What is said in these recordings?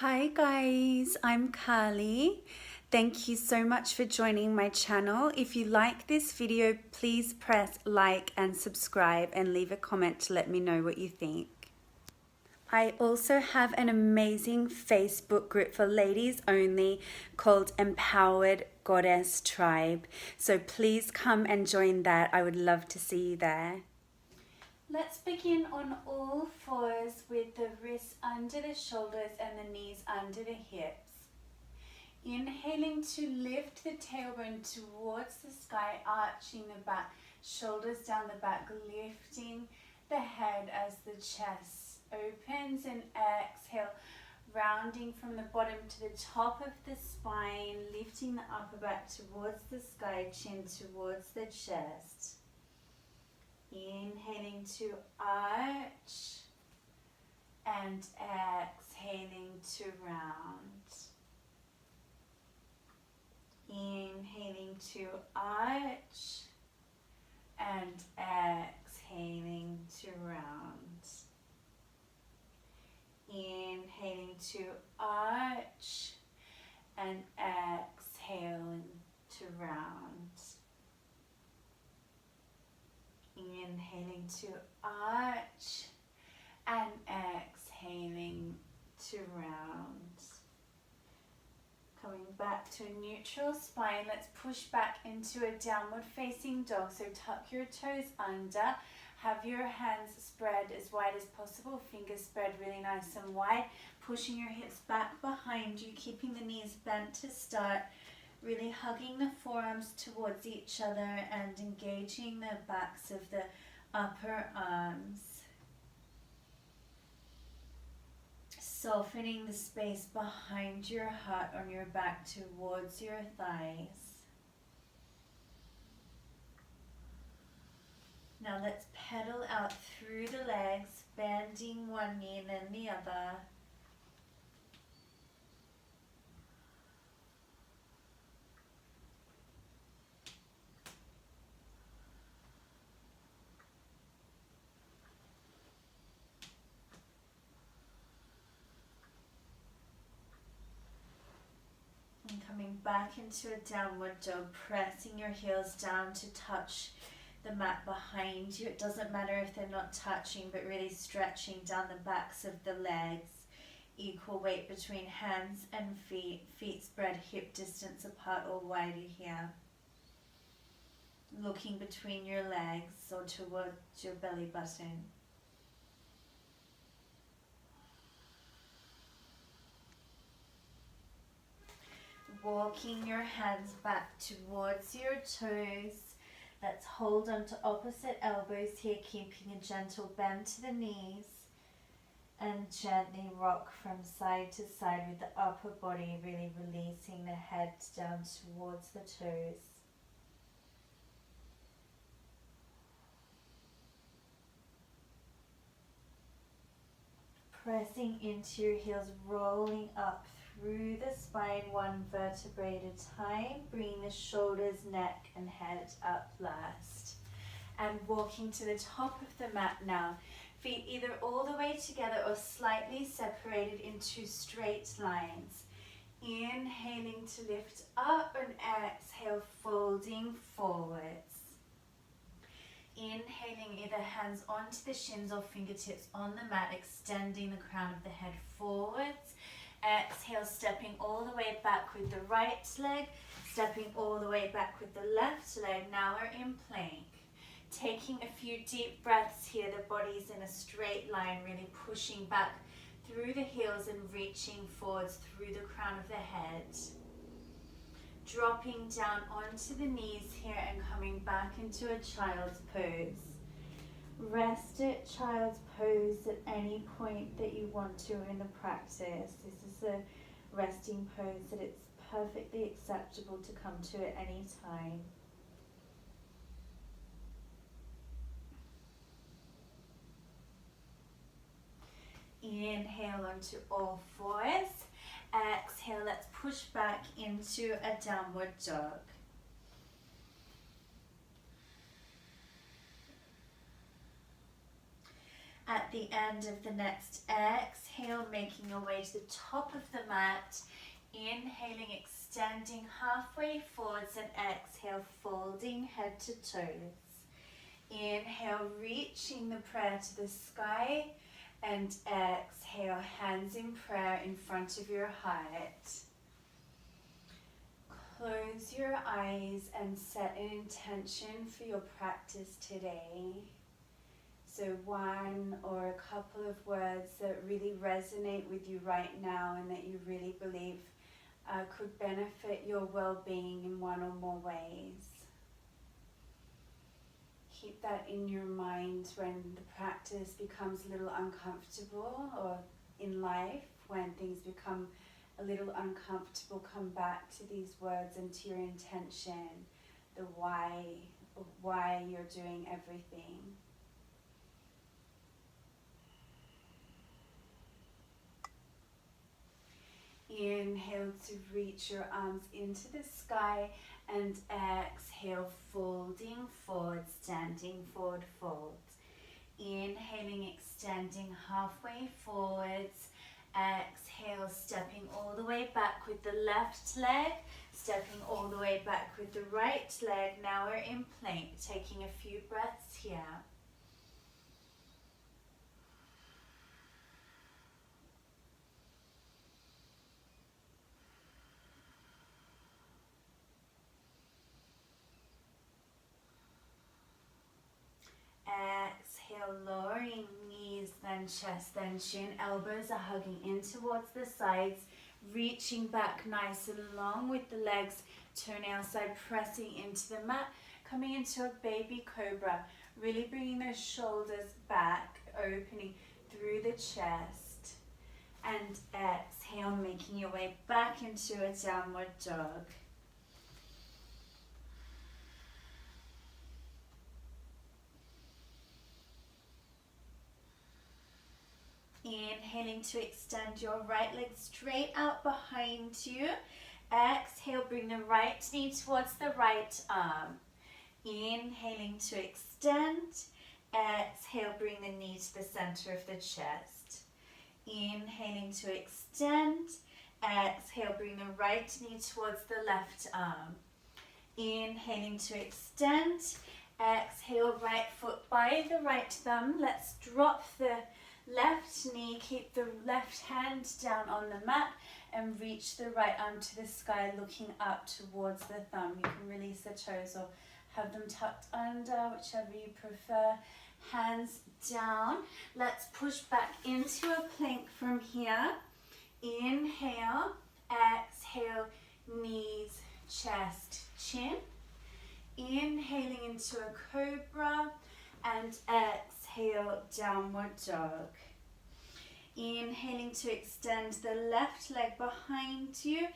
Hi guys, I'm Carly. Thank you so much for joining my channel. If you like this video, please press like and subscribe and leave a comment to let me know what you think. I also have an amazing Facebook group for ladies only called Empowered Goddess Tribe. So please come and join that. I would love to see you there. Let's begin on all fours with the wrists under the shoulders and the knees under the hips. Inhaling to lift the tailbone towards the sky, arching the back, shoulders down the back, lifting the head as the chest opens, and exhale, rounding from the bottom to the top of the spine, lifting the upper back towards the sky, chin towards the chest. Inhaling to arch and exhaling to round. Inhaling to arch and exhaling to round. Inhaling to arch and exhaling to round. Inhaling to arch and exhaling to round. Coming back to a neutral spine, let's push back into a downward facing dog. So tuck your toes under, have your hands spread as wide as possible, fingers spread really nice and wide, pushing your hips back behind you, keeping the knees bent to start. Really hugging the forearms towards each other and engaging the backs of the upper arms. Softening the space behind your heart on your back towards your thighs. Now let's pedal out through the legs, bending one knee and then the other. Coming back into a downward dog, pressing your heels down to touch the mat behind you. It doesn't matter if they're not touching, but really stretching down the backs of the legs. Equal weight between hands and feet. Feet spread hip distance apart or wider here. Looking between your legs or towards your belly button. Walking your hands back towards your toes. Let's hold on to opposite elbows here, keeping a gentle bend to the knees. And gently rock from side to side with the upper body, really releasing the head down towards the toes. Pressing into your heels, rolling up through the spine, one vertebrae at a time. Bring the shoulders, neck and head up last. And walking to the top of the mat now. Feet either all the way together or slightly separated into straight lines. Inhaling to lift up and exhale, folding forwards. Inhaling, either hands onto the shins or fingertips on the mat, extending the crown of the head forwards. Exhale, stepping all the way back with the right leg, stepping all the way back with the left leg. Now we're in plank. Taking a few deep breaths here, the body's in a straight line, really pushing back through the heels and reaching forwards through the crown of the head. Dropping down onto the knees here and coming back into a child's pose. Rest at child's pose at any point that you want to in the practice. This is a resting pose that it's perfectly acceptable to come to at any time. Inhale onto all fours. Exhale, let's push back into a downward dog. At the end of the next exhale, making your way to the top of the mat. Inhaling, extending halfway forwards, and exhale, folding head to toes. Inhale, reaching the prayer to the sky, and exhale, hands in prayer in front of your heart. Close your eyes and set an intention for your practice today. So one or a couple of words that really resonate with you right now and that you really believe could benefit your well-being in one or more ways. Keep that in your mind when the practice becomes a little uncomfortable, or in life when things become a little uncomfortable, come back to these words and to your intention, the why you're doing everything. Inhale to reach your arms into the sky, and exhale, folding forward, standing forward, fold. Inhaling, extending halfway forwards. Exhale, stepping all the way back with the left leg, stepping all the way back with the right leg. Now we're in plank, taking a few breaths here. Exhale, lowering knees, then chest, then chin. Elbows are hugging in towards the sides, reaching back nice and long with the legs, toenail side pressing into the mat, coming into a baby cobra, really bringing those shoulders back, opening through the chest. And exhale, making your way back into a downward dog. Inhaling to extend your right leg straight out behind you. Exhale, bring the right knee towards the right arm. Inhaling to extend. Exhale, bring the knee to the center of the chest. Inhaling to extend. Exhale, bring the right knee towards the left arm. Inhaling to extend. Exhale, right foot by the right thumb. Let's drop the left knee, keep the left hand down on the mat, and reach the right arm to the sky, looking up towards the thumb. You can release the toes or have them tucked under, whichever you prefer. Hands down. Let's push back into a plank from here. Inhale, exhale, knees, chest, chin. Inhaling into a cobra, and exhale, downward dog. Inhaling to extend the left leg behind you.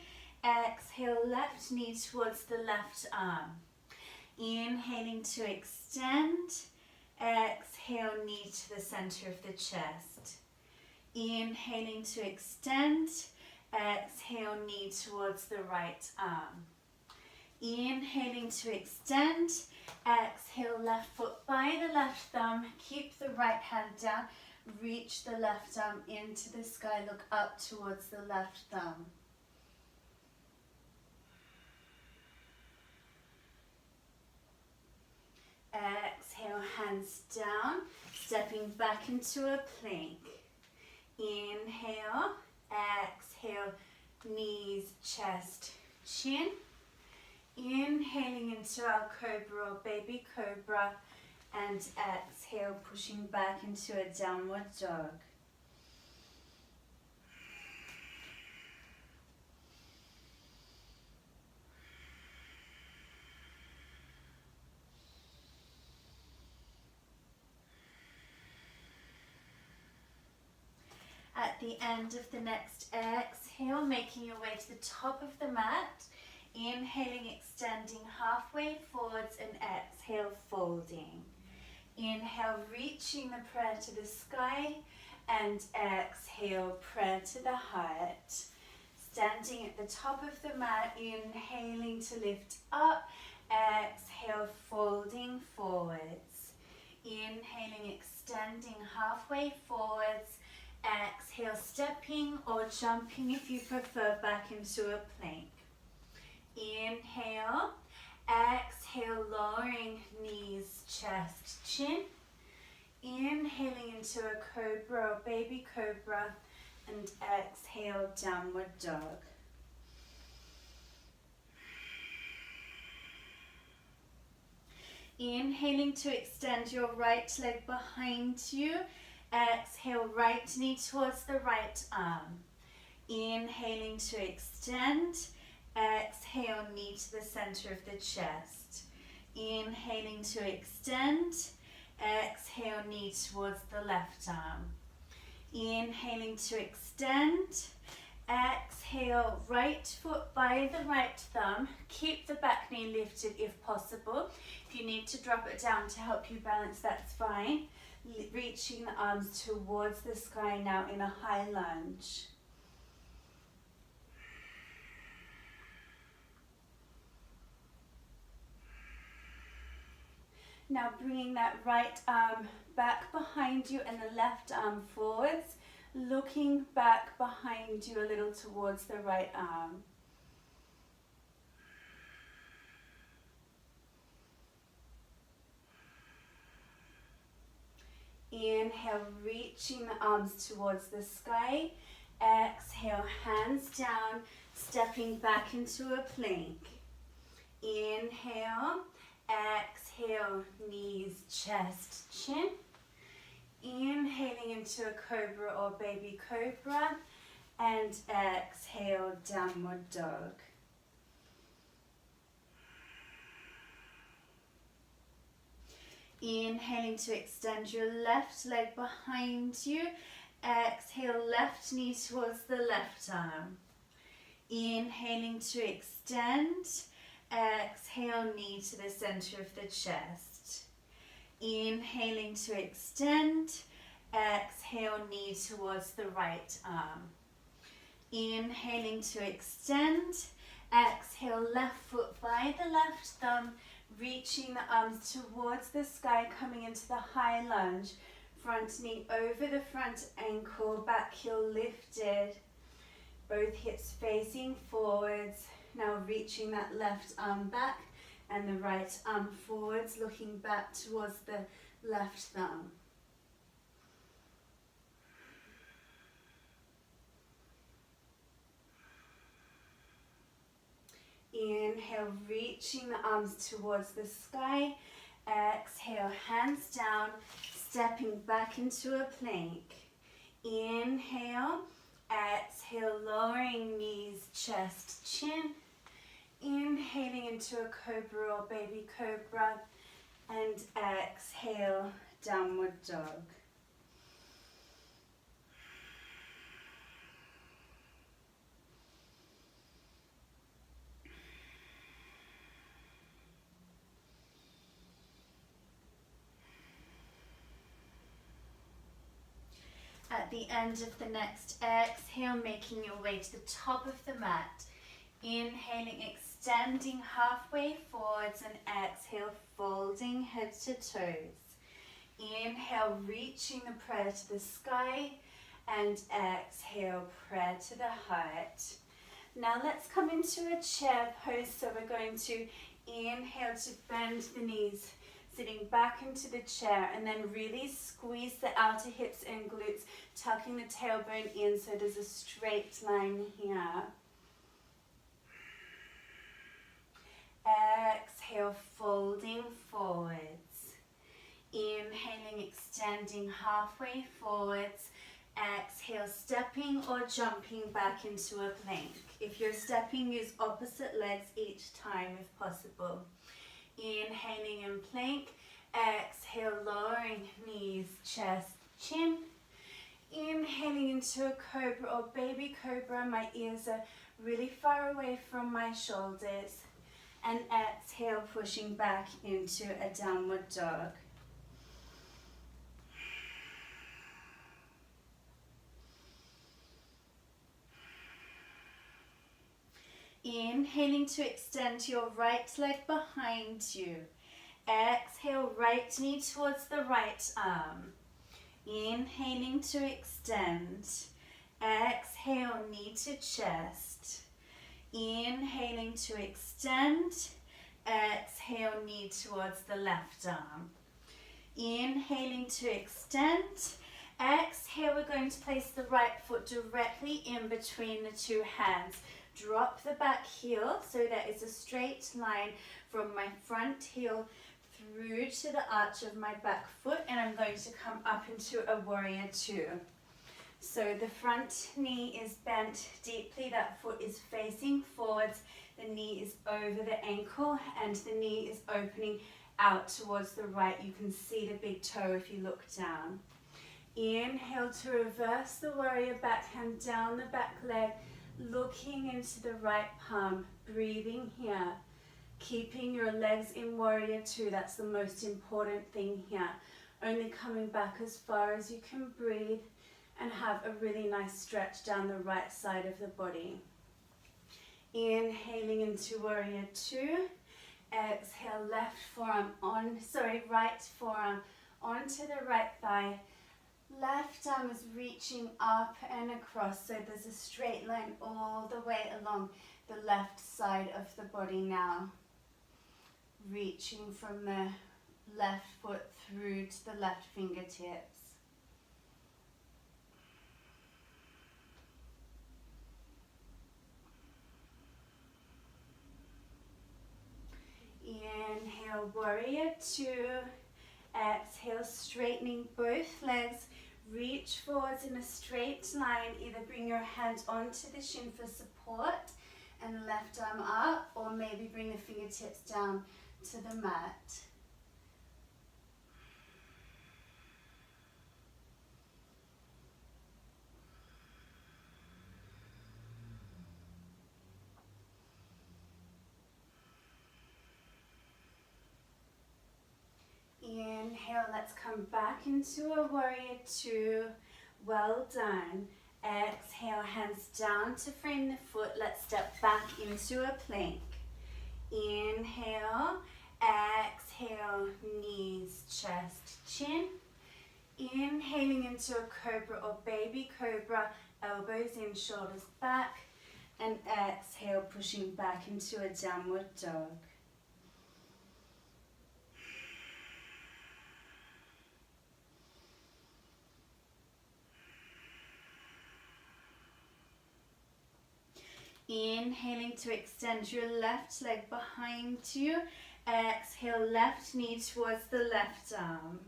Exhale, left knee towards the left arm. Inhaling to extend. Exhale, knee to the center of the chest. Inhaling to extend. Exhale, knee towards the right arm. Inhaling to extend. Exhale, left foot by the left thumb. Keep the right hand down. Reach the left arm into the sky. Look up towards the left thumb. Exhale, hands down. Stepping back into a plank. Inhale. Exhale, knees, chest, chin. Inhaling into our cobra or baby cobra, and exhale, pushing back into a downward dog. At the end of the next exhale, making your way to the top of the mat. Inhaling, extending halfway forwards, and exhale, folding. Inhale, reaching the prayer to the sky, and exhale, prayer to the heart. Standing at the top of the mat, inhaling to lift up, exhale, folding forwards. Inhaling, extending. extending halfway forwards. Exhale, stepping or jumping if you prefer back into a plank. Inhale, exhale, lowering knees, chest, chin. Inhaling into a cobra or baby cobra, and exhale, downward dog. Inhaling to extend your right leg behind you. Exhale, right knee towards the right arm. Inhaling to extend. Exhale, knee to the center of the chest. Inhaling to extend. Exhale, knee towards the left arm. Inhaling to extend. Exhale, right foot by the right thumb. Keep the back knee lifted if possible. If you need to drop it down to help you balance, that's fine. Reaching the arms towards the sky now in a high lunge. Now bringing that right arm back behind you and the left arm forwards, looking back behind you a little towards the right arm. Inhale, reaching the arms towards the sky. Exhale, hands down, stepping back into a plank. Inhale, exhale, knees, chest, chin. Inhaling into a cobra or baby cobra, and exhale, downward dog. Inhaling to extend your left leg behind you. Exhale, left knee towards the left arm. Inhaling to extend. Exhale, knee to the center of the chest. Inhaling to extend. Exhale, knee towards the right arm. Inhaling to extend. Exhale, left foot by the left thumb, reaching the arms towards the sky, coming into the high lunge. Front knee over the front ankle, back heel lifted. Both hips facing forwards. Now reaching that left arm back and the right arm forwards, looking back towards the left thumb. Inhale, reaching the arms towards the sky. Exhale, hands down, stepping back into a plank. Inhale, exhale, lowering knees, chest, chin. Inhaling into a cobra or baby cobra, and exhale, downward dog. At the end of the next exhale, making your way to the top of the mat. Inhaling, extending halfway forwards, and exhale, folding head to toes. Inhale, reaching the prayer to the sky, and exhale, prayer to the heart. Now let's come into a chair pose. So we're going to inhale to bend the knees, sitting back into the chair, and then really squeeze the outer hips and glutes, tucking the tailbone in so there's a straight line here. Exhale, folding forwards. Inhaling, extending halfway forwards. Exhale, stepping or jumping back into a plank. If you're stepping, use opposite legs each time if possible. Inhaling in plank. Exhale, lowering knees, chest, chin. Inhaling into a cobra or baby cobra. My ears are really far away from my shoulders. And exhale, pushing back into a downward dog. Inhaling to extend your right leg behind you. Exhale, right knee towards the right arm. Inhaling to extend. Exhale, knee to chest. Inhaling to extend. Exhale, knee towards the left arm. Inhaling to extend. Exhale, we're going to place the right foot directly in between the two hands. Drop the back heel so that it's a straight line from my front heel through to the arch of my back foot, and I'm going to come up into a warrior two. So the front knee is bent deeply, that foot is facing forwards, the knee is over the ankle and the knee is opening out towards the right. You can see the big toe if you look down. Inhale to reverse the warrior backhand down the back leg, looking into the right palm, breathing here. Keeping your legs in warrior two, that's the most important thing here. Only coming back as far as you can breathe and have a really nice stretch down the right side of the body. Inhaling into warrior two. Exhale, right forearm onto the right thigh. Left arm is reaching up and across, so there's a straight line all the way along the left side of the body now. Reaching from the left foot through to the left fingertips. Inhale, warrior two. Exhale, straightening both legs. Reach forwards in a straight line. Either bring your hands onto the shin for support and left arm up, or maybe bring the fingertips down to the mat. Inhale, let's come back into a warrior two. Well done. Exhale, hands down to frame the foot. Let's step back into a plank. Inhale, exhale, knees, chest, chin. Inhaling into a cobra or baby cobra, elbows in, shoulders back. And exhale, pushing back into a downward dog. Inhaling to extend your left leg behind you. Exhale, left knee towards the left arm.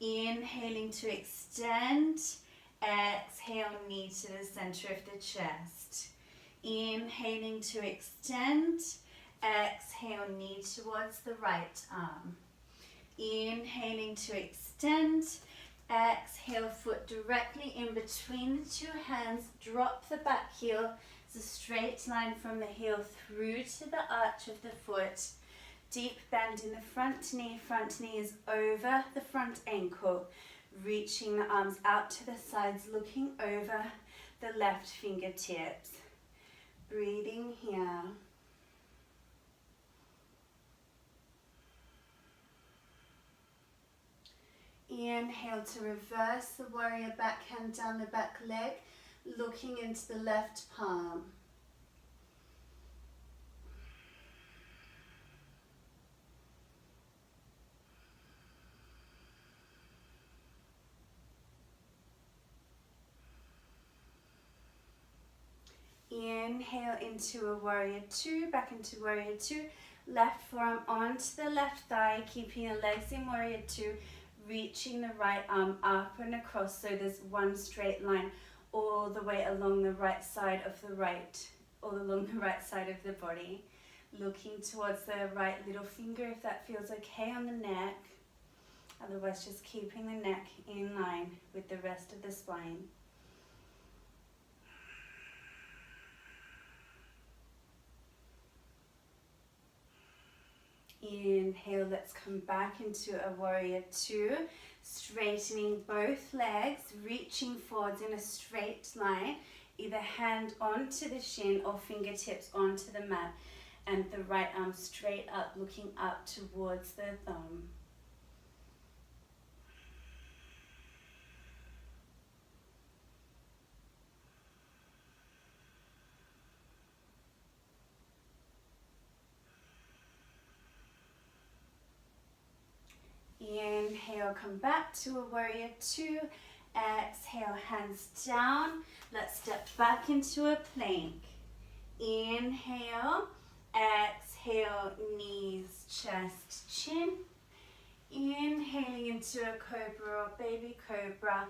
Inhaling to extend. Exhale, knee to the center of the chest. Inhaling to extend. Exhale, knee towards the right arm. Inhaling to extend. Exhale, foot directly in between the two hands. Drop the back heel. It's a straight line from the heel through to the arch of the foot. Deep bend in the front knee. Front knee is over the front ankle. Reaching the arms out to the sides, looking over the left fingertips. Breathing here. Inhale to reverse the warrior backhand down the back leg, looking into the left palm. Inhale into a warrior two, back into warrior two. Left forearm onto the left thigh, keeping your legs in warrior two, reaching the right arm up and across, so there's one straight line all the way along the right side of the body. Looking towards the right little finger if that feels okay on the neck. Otherwise, just keeping the neck in line with the rest of the spine. Inhale, let's come back into a warrior two, straightening both legs, reaching forwards in a straight line, either hand onto the shin or fingertips onto the mat, and the right arm straight up, looking up towards the thumb. Inhale, come back to a warrior two. Exhale, hands down. Let's step back into a plank. Inhale, exhale, knees, chest, chin. Inhaling into a cobra or baby cobra,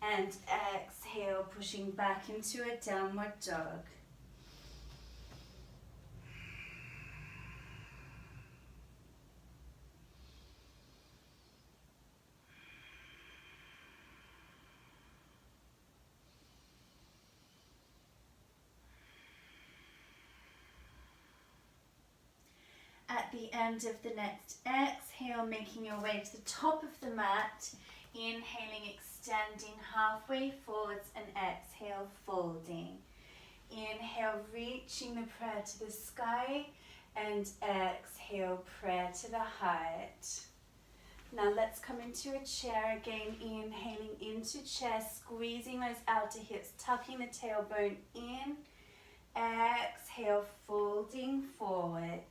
and exhale, pushing back into a downward dog. At the end of the next exhale, making your way to the top of the mat, inhaling, extending halfway forwards, and exhale, folding. Inhale, reaching the prayer to the sky, and exhale, prayer to the heart. Now let's come into a chair again, inhaling into chair, squeezing those outer hips, tucking the tailbone in. Exhale, folding forwards.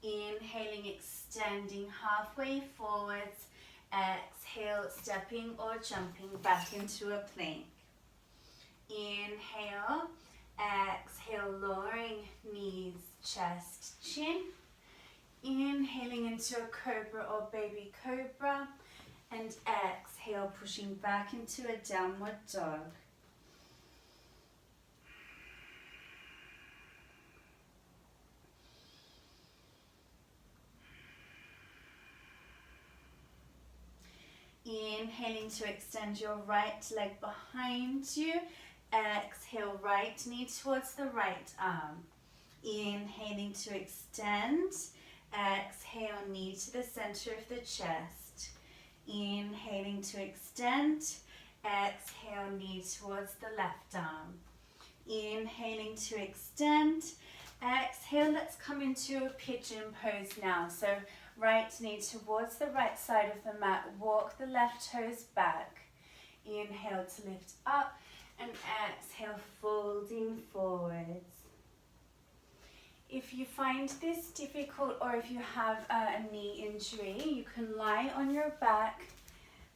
Inhaling, extending halfway forwards. Exhale, stepping or jumping back into a plank. Inhale, exhale, lowering knees, chest, chin. Inhaling into a cobra or baby cobra. And exhale, pushing back into a downward dog. Inhaling to extend your right leg behind you. Exhale, right knee towards the right arm. Inhaling to extend. Exhale, knee to the center of the chest. Inhaling to extend. Exhale, knee towards the left arm. Inhaling to extend. Exhale, let's come into a pigeon pose now. So right knee towards the right side of the mat. Walk the left toes back. Inhale to lift up, and exhale, folding forwards. If you find this difficult, or if you have a knee injury, you can lie on your back,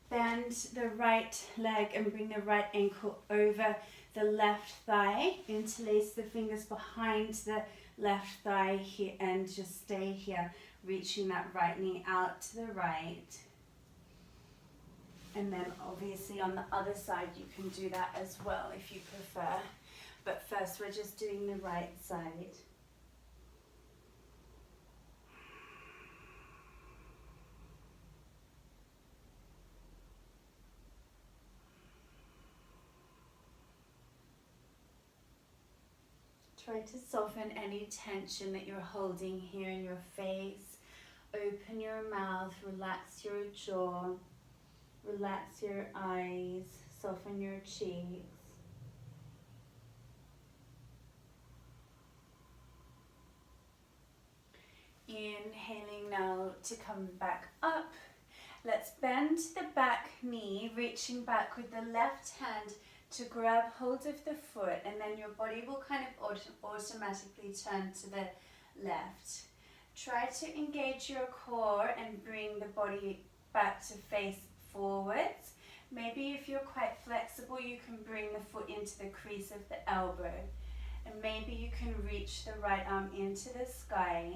bend the right leg and bring the right ankle over the left thigh. Interlace the fingers behind the left thigh here and just stay here, reaching that right knee out to the right. And then obviously on the other side you can do that as well if you prefer. But first we're just doing the right side. Try to soften any tension that you're holding here in your face. Open your mouth, relax your jaw, relax your eyes, soften your cheeks. Inhaling now to come back up. Let's bend the back knee, reaching back with the left hand to grab hold of the foot, and then your body will kind of automatically turn to the left. Try to engage your core and bring the body back to face forwards. Maybe if you're quite flexible, you can bring the foot into the crease of the elbow. And maybe you can reach the right arm into the sky.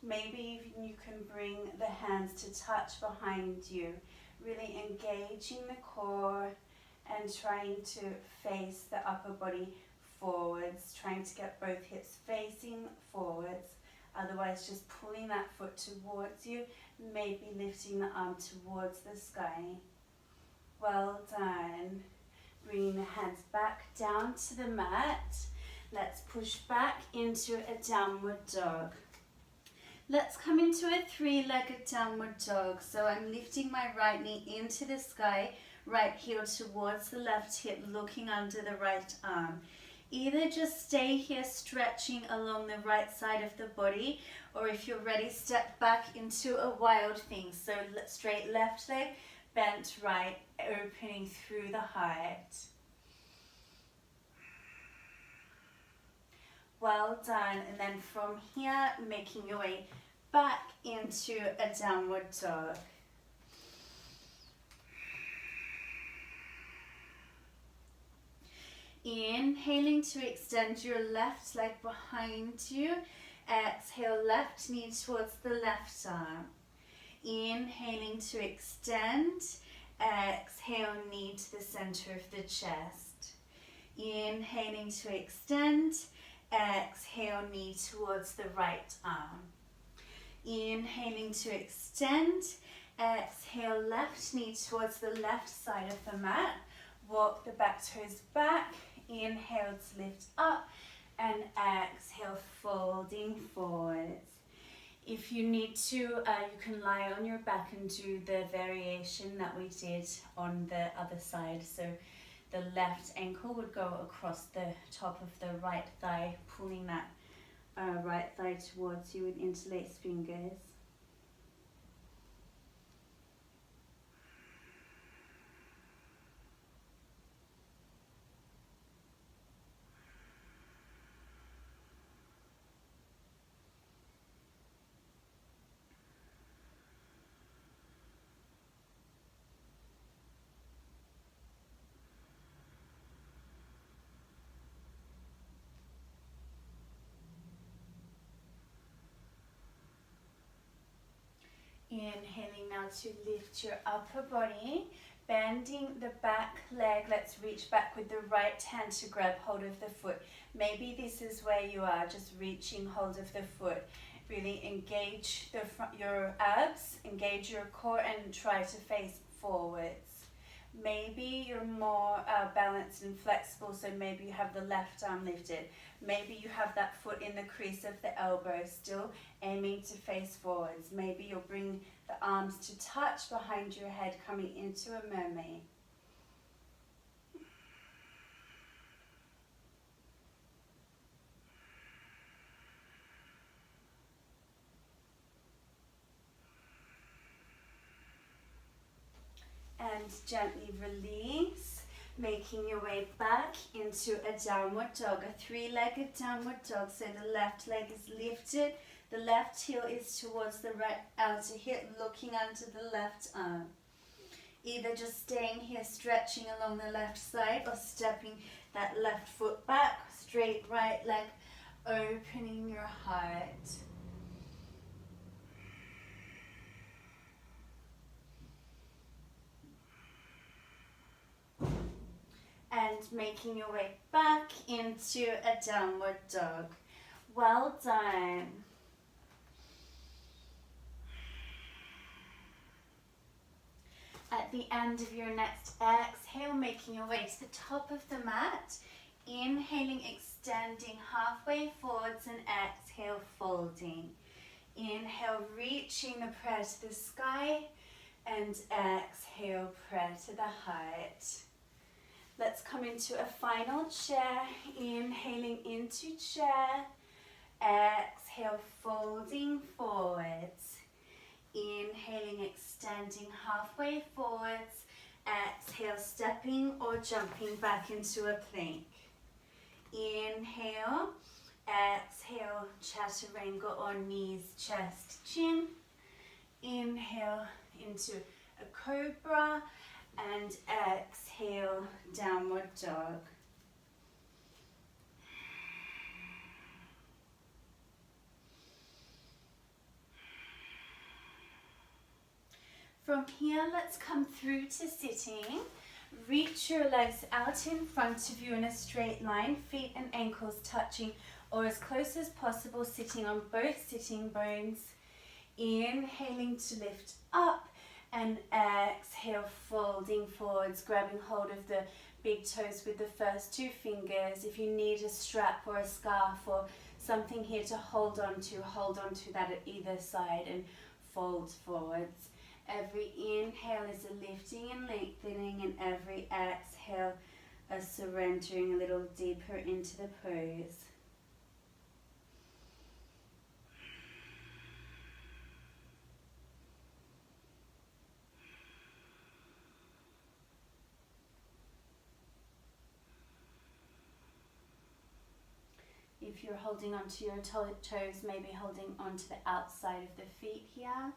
Maybe you can bring the hands to touch behind you, really engaging the core and trying to face the upper body forwards, trying to get both hips facing forwards. Otherwise, just pulling that foot towards you, maybe lifting the arm towards the sky. Well done. Bringing the hands back down to the mat. Let's push back into a downward dog. Let's come into a three-legged downward dog. So I'm lifting my right knee into the sky, right heel towards the left hip, looking under the right arm. Either just stay here stretching along the right side of the body, or if you're ready, step back into a wild thing. So straight left leg, bent right, opening through the heart. Well done. And then from here, making your way back into a downward dog. Inhaling to extend your left leg behind you. Exhale, left knee towards the left arm. Inhaling to extend. Exhale, knee to the center of the chest. Inhaling to extend. Exhale, knee towards the right arm. Inhaling to extend. Exhale, left knee towards the left side of the mat. Walk the back toes back. Inhale to lift up. And exhale, folding forwards. If you need to, you can lie on your back and do the variation that we did on the other side. So the left ankle would go across the top of the right thigh, pulling that right thigh towards you with interlaced fingers. Inhaling now to lift your upper body, bending the back leg. Let's reach back with the right hand to grab hold of the foot. Maybe this is where you are, just reaching hold of the foot. Really engage your abs, engage your core, and try to face forwards. Maybe you're more balanced and flexible, so maybe you have the left arm lifted. Maybe you have that foot in the crease of the elbow, still aiming to face forwards. Maybe you'll bring the arms to touch behind your head, coming into a mermaid. And gently release, making your way back into a downward dog, a three-legged downward dog. So the left leg is lifted, the left heel is towards the right outer hip, looking under the left arm. Either just staying here, stretching along the left side, or stepping that left foot back, straight right leg, opening your heart. And making your way back into a downward dog. Well done. At the end of your next exhale, making your way to the top of the mat. Inhaling, extending halfway forwards, and exhale, folding. Inhale, reaching the prayer to the sky, and exhale, prayer to the heart. Let's come into a final chair. Inhaling into chair. Exhale, folding forwards. Inhaling, extending halfway forwards. Exhale, stepping or jumping back into a plank. Inhale. Exhale, chaturanga or knees, chest, chin. Inhale into a cobra. And exhale, downward dog. From here, let's come through to sitting. Reach your legs out in front of you in a straight line, feet and ankles touching or as close as possible, sitting on both sitting bones. Inhaling to lift up. And exhale, folding forwards, grabbing hold of the big toes with the first two fingers. If you need a strap or a scarf or something here to hold on to that at either side and fold forwards. Every inhale is a lifting and lengthening, and every exhale a surrendering a little deeper into the pose. If you're holding onto your toes, maybe holding onto the outside of the feet here.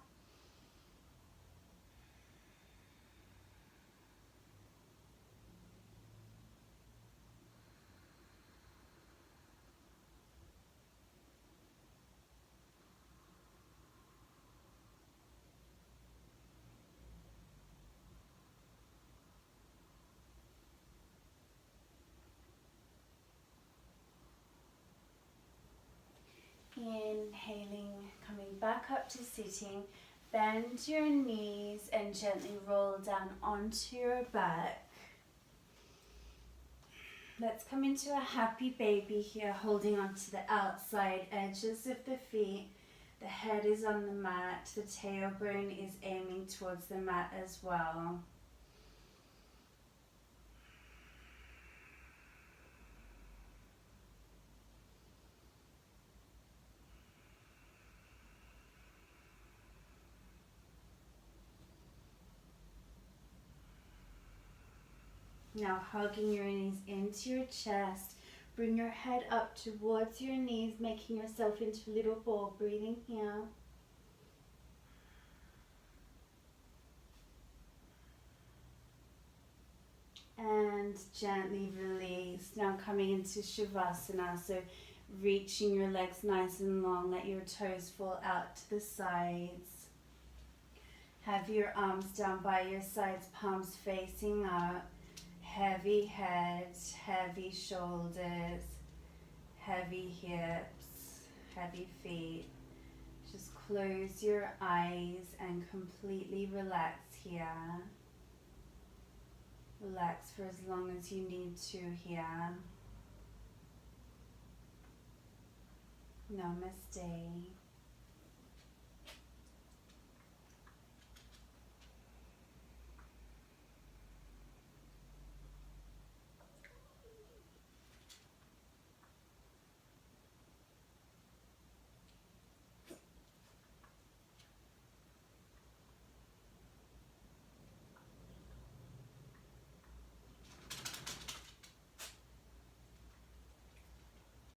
to sitting. Bend your knees and gently roll down onto your back. Let's come into a happy baby here, holding onto the outside edges of the feet. The head is on the mat, the tailbone is aiming towards the mat as well. Now hugging your knees into your chest, bring your head up towards your knees, making yourself into a little ball, breathing here. And gently release. Now coming into Shavasana, so reaching your legs nice and long, let your toes fall out to the sides. Have your arms down by your sides, palms facing up. Heavy head, heavy shoulders, heavy hips, heavy feet. Just close your eyes and completely relax here. Relax for as long as you need to here. Namaste.